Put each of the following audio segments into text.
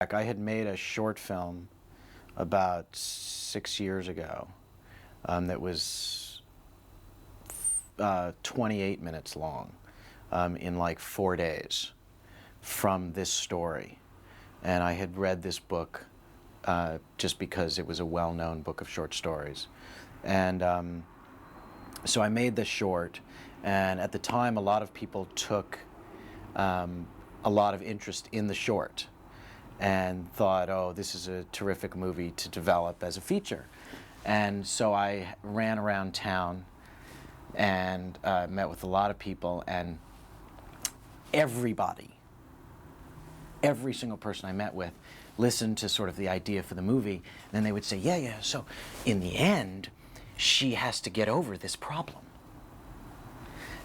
I had made a short film about 6 years ago that was 28 minutes long in like 4 days from this story. And I had read this book just because it was a well-known book of short stories. And so I made this short, and at the time a lot of people took a lot of interest in the short and thought, oh, this is a terrific movie to develop as a feature. And so I ran around town and met with a lot of people, and everybody, every single person I met with listened to sort of the idea for the movie, and then they would say, yeah, so in the end, she has to get over this problem.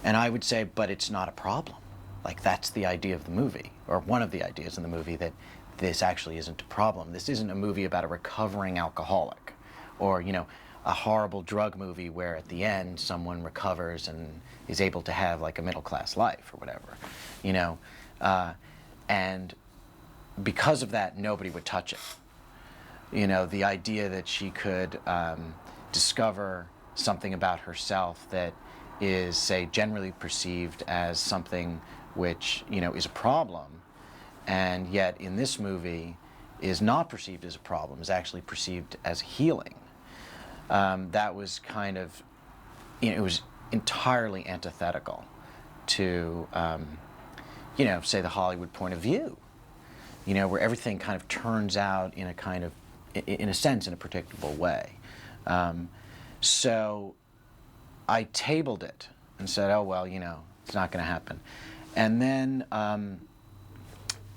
And I would say, but it's not a problem. Like, that's the idea of the movie, or one of the ideas in the movie, that this actually isn't a problem. This isn't a movie about a recovering alcoholic, or, you know, a horrible drug movie where at the end someone recovers and is able to have like a middle-class life or whatever, you know. And because of that, nobody would touch it. You know, the idea that she could discover something about herself that is, say, generally perceived as something which, you know, is a problem, and yet in this movie is not perceived as a problem, is actually perceived as healing. That was kind of, you know, it was entirely antithetical to, you know, say the Hollywood point of view, you know, where everything kind of turns out in a kind of, in a sense, in a predictable way. So I tabled it and said, oh, well, you know, it's not going to happen. And then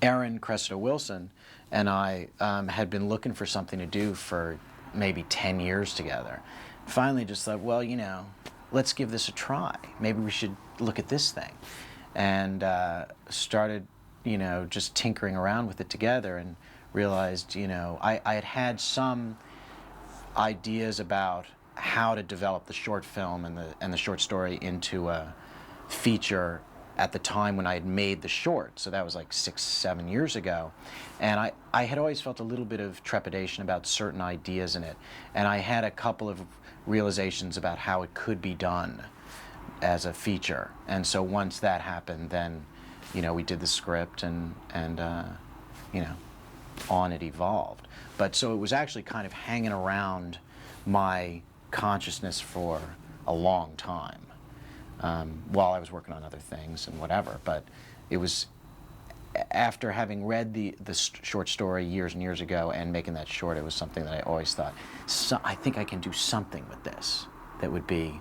Erin Cressida Wilson and I had been looking for something to do for maybe 10 years together. Finally just thought, well, you know, let's give this a try. Maybe we should look at this thing. And started, you know, just tinkering around with it together, and realized, you know, I had had some ideas about how to develop the short film and the short story into a feature at the time when I had made the short. So that was like 6-7 years ago. And I had always felt a little bit of trepidation about certain ideas in it. And I had a couple of realizations about how it could be done as a feature. And so once that happened, then, you know, we did the script, and you know, on it evolved. But so it was actually kind of hanging around my consciousness for a long time, while I was working on other things and whatever. But it was after having read the short story years and years ago and making that short, it was something that I always thought, so I think I can do something with this that would be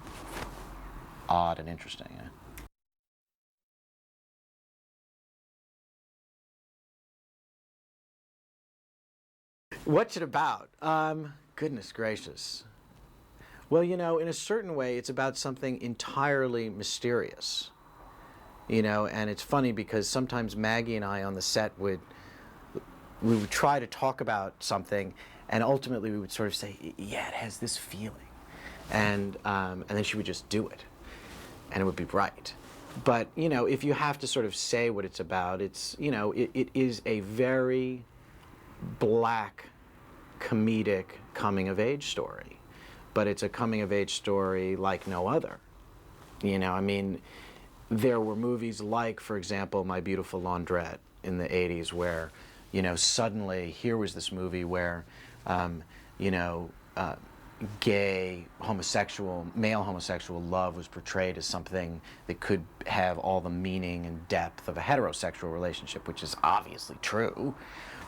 odd and interesting. Yeah. What's it about? Goodness gracious. Well, you know, in a certain way, it's about something entirely mysterious. You know, and it's funny because sometimes Maggie and I on the set we would try to talk about something, and ultimately we would sort of say, yeah, it has this feeling. And then she would just do it, and it would be right. But, you know, if you have to sort of say what it's about, it's, you know, it is a very black, comedic coming-of-age story. But it's a coming-of-age story like no other. You know, I mean, there were movies like, for example, My Beautiful Laundrette in the 80s, where, you know, suddenly here was this movie where, you know, gay, homosexual, male homosexual love was portrayed as something that could have all the meaning and depth of a heterosexual relationship, which is obviously true,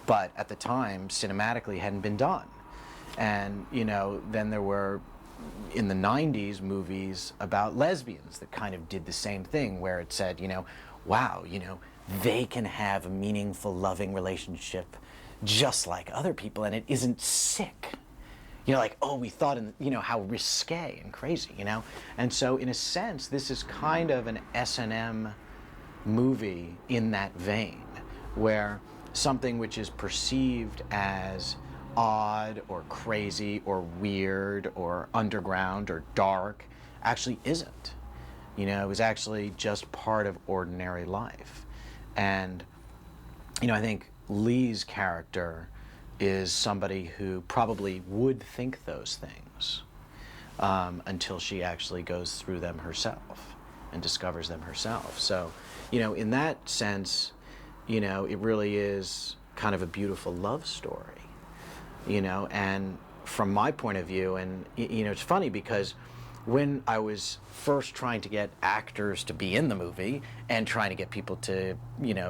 but at the time, cinematically, hadn't been done. And, you know, then there were, in the 90s, movies about lesbians that kind of did the same thing, where it said, you know, wow, you know, they can have a meaningful, loving relationship just like other people, and it isn't sick. You know, like, oh, we thought, you know, how risque and crazy, you know? And so, in a sense, this is kind of an S&M movie in that vein, where something which is perceived as odd or crazy or weird or underground or dark actually isn't. You know, it was actually just part of ordinary life. And, you know, I think Lee's character is somebody who probably would think those things until she actually goes through them herself and discovers them herself. So, in that sense, it really is kind of a beautiful love story, and from my point of view, and it's funny because when I was first trying to get actors to be in the movie and trying to get people to,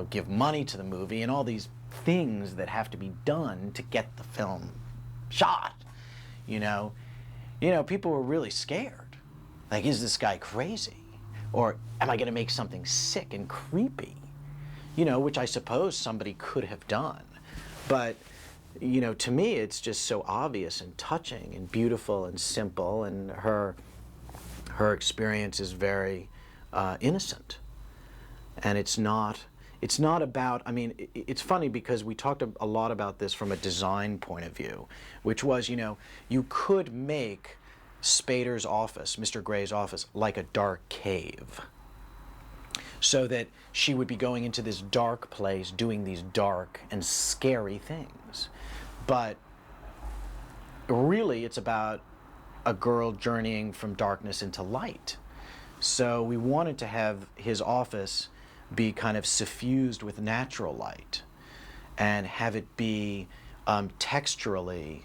give money to the movie and all these things that have to be done to get the film shot, people were really scared. Like, is this guy crazy? Or am I going to make something sick and creepy? Which I suppose somebody could have done. But, to me, it's just so obvious and touching and beautiful and simple, and her experience is very innocent. And it's not about, it's funny because we talked a lot about this from a design point of view, which was, you could make Spader's office, Mr. Gray's office, like a dark cave. So that she would be going into this dark place, doing these dark and scary things. But really, it's about a girl journeying from darkness into light. So we wanted to have his office be kind of suffused with natural light and have it be texturally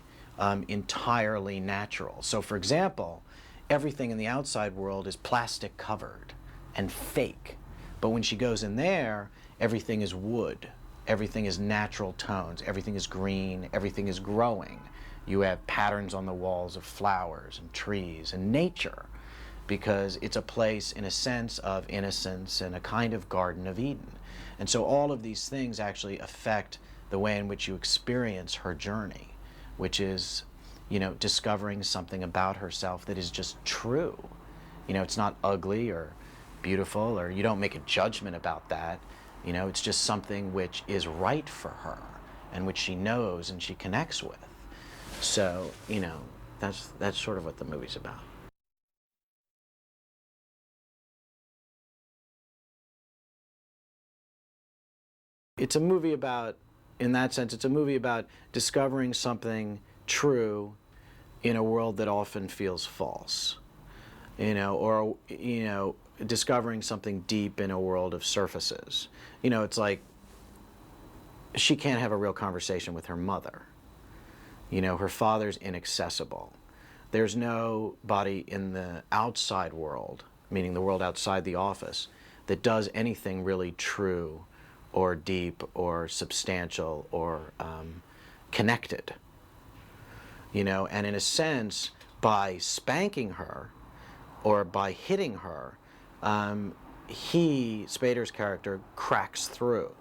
entirely natural. So for example, everything in the outside world is plastic covered and fake. But when she goes in there, everything is wood, everything is natural tones, everything is green, everything is growing. You have patterns on the walls of flowers and trees and nature, because it's a place, in a sense, of innocence and a kind of Garden of Eden. And so all of these things actually affect the way in which you experience her journey, which is, discovering something about herself that is just true. It's not ugly or beautiful, or you don't make a judgment about that. It's just something which is right for her and which she knows and she connects with. So, that's sort of what the movie's about. It's a movie about, in that sense, it's a movie about discovering something true in a world that often feels false, or, discovering something deep in a world of surfaces. It's like she can't have a real conversation with her mother. Her father's inaccessible. There's nobody in the outside world, meaning the world outside the office, that does anything really true or deep or substantial or connected. And in a sense, by spanking her or by hitting her, Spader's character, cracks through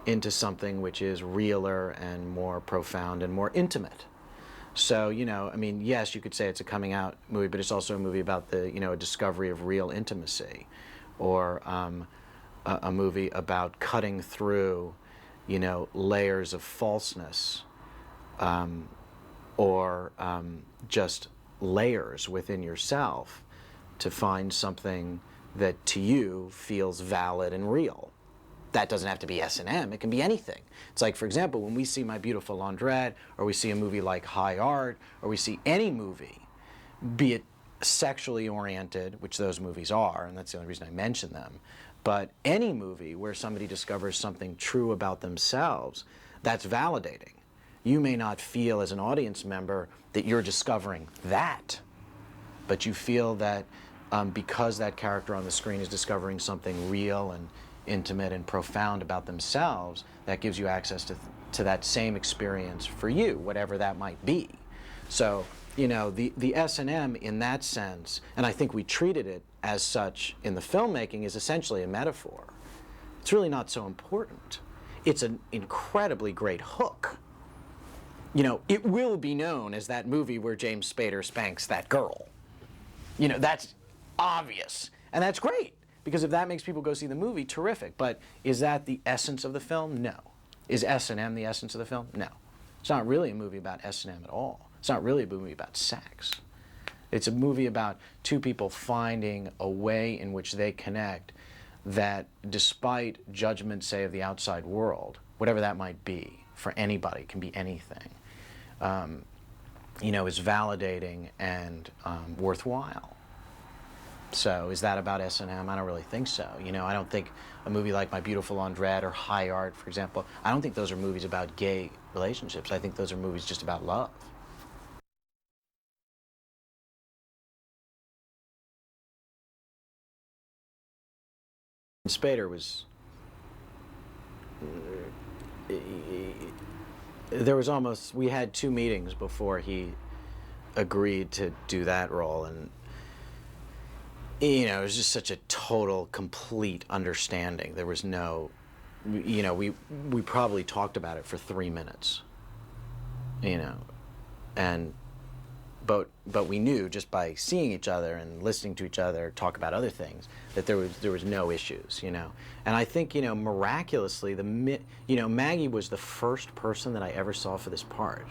into something which is realer and more profound and more intimate. So, yes, you could say it's a coming out movie, but it's also a movie about the, a discovery of real intimacy, or a movie about cutting through, layers of falseness, or just layers within yourself to find something that to you feels valid and real. That doesn't have to be S&M, it can be anything. It's like, for example, when we see My Beautiful Laundrette, or we see a movie like High Art, or we see any movie, be it sexually oriented, which those movies are, and that's the only reason I mention them, but any movie where somebody discovers something true about themselves, that's validating. You may not feel as an audience member that you're discovering that, but you feel that because that character on the screen is discovering something real and intimate and profound about themselves, that gives you access to that same experience for you, whatever that might be. So, the S&M in that sense, and I think we treated it as such in the filmmaking, is essentially a metaphor. It's really not so important. It's an incredibly great hook. It will be known as that movie where James Spader spanks that girl. That's obvious. And that's great, because if that makes people go see the movie, terrific. But is that the essence of the film? No. Is S&M the essence of the film? No. It's not really a movie about S&M at all. It's not really a movie about sex. It's a movie about two people finding a way in which they connect that, despite judgment, say, of the outside world, whatever that might be, for anybody, it can be anything, you know, is validating and worthwhile. So is that about S&M? I don't really think so. You know, I don't think a movie like My Beautiful Andrette or High Art, for example, I don't think those are movies about gay relationships. I think those are movies just about love. Spader was, there was almost, we had 2 meetings before he agreed to do that role, and you know, it was just such a total, complete understanding. There was no, you know, we probably talked about it for 3 minutes, you know, and but we knew just by seeing each other and listening to each other talk about other things that there was no issues, you know. And I think, you know, miraculously, you know, Maggie was the first person that I ever saw for this part.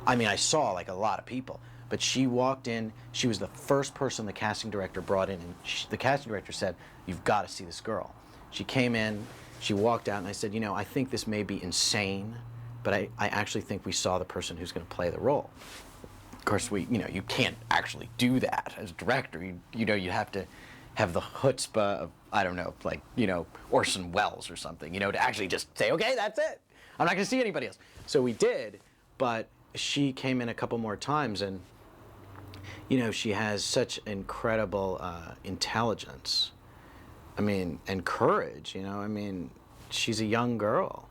I mean, I saw like a lot of people, but she walked in. She was the first person the casting director brought in, and the casting director said, "You've got to see this girl." She came in, she walked out, and I said, "You know, I think this may be insane, but I actually think we saw the person who's going to play the role." Of course, you know, you can't actually do that as a director. You know, you have to have the chutzpah of, I don't know, like, you know, Orson Welles or something, you know, to actually just say, okay, that's it. I'm not going to see anybody else. So we did, but she came in a couple more times, and, you know, she has such incredible intelligence. I mean, and courage, you know. I mean, she's a young girl.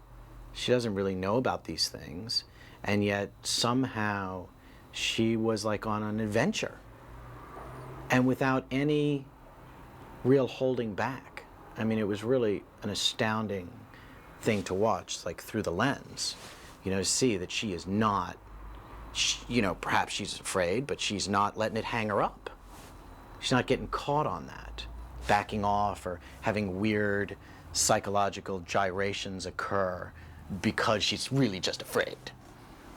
She doesn't really know about these things, and yet somehow she was like on an adventure, and without any real holding back. I mean, it was really an astounding thing to watch, like through the lens, you know, to see that she is not, you know, perhaps she's afraid, but she's not letting it hang her up. She's not getting caught on that, backing off or having weird psychological gyrations occur because she's really just afraid.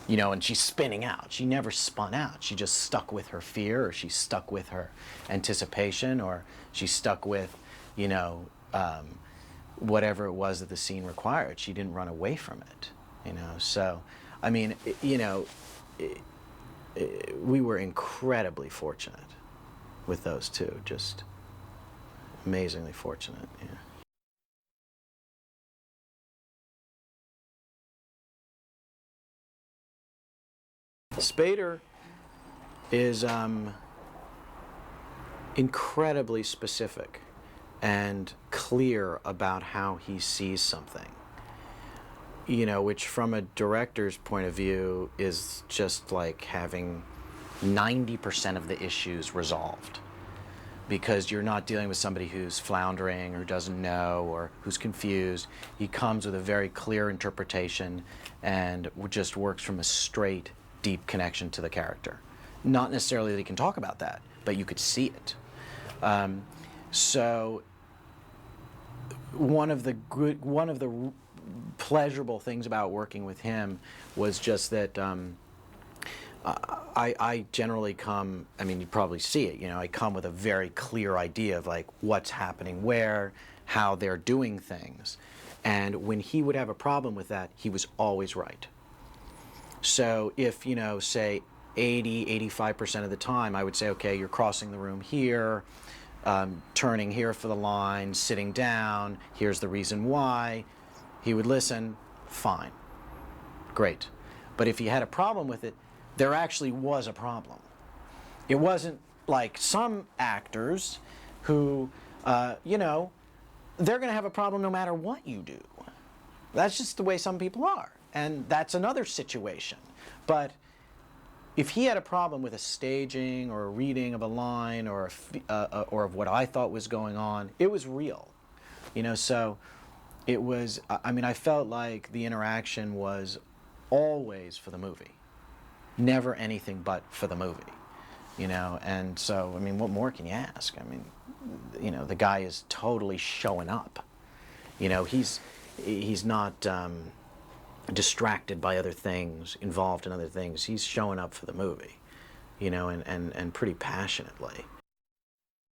You know, and she's spinning out. She never spun out. She just stuck with her fear, or she stuck with her anticipation, or she stuck with, you know, whatever it was that the scene required. She didn't run away from it, you know. So, I mean, you know, we were incredibly fortunate with those two, just amazingly fortunate, yeah. Spader is incredibly specific and clear about how he sees something, you know, which from a director's point of view is just like having 90% of the issues resolved, because you're not dealing with somebody who's floundering or doesn't know or who's confused. He comes with a very clear interpretation and just works from a straight, deep connection to the character. Not necessarily that he can talk about that, but you could see it. So one of the pleasurable things about working with him was just that I generally come, I mean, you probably see it, you know, I come with a very clear idea of like what's happening where, how they're doing things. And when he would have a problem with that, he was always right. So if, you know, say 85% of the time, I would say, okay, you're crossing the room here, turning here for the line, sitting down, here's the reason why. He would listen, fine, great. But if he had a problem with it, there actually was a problem. It wasn't like some actors who, you know, they're going to have a problem no matter what you do. That's just the way some people are. And that's another situation. But if he had a problem with a staging or a reading of a line or of what I thought was going on, it was real. You know, so it was, I mean, I felt like the interaction was always for the movie. Never anything but for the movie. You know, and so, I mean, what more can you ask? I mean, you know, the guy is totally showing up. You know, he's not distracted by other things, involved in other things. He's showing up for the movie, you know, and pretty passionately.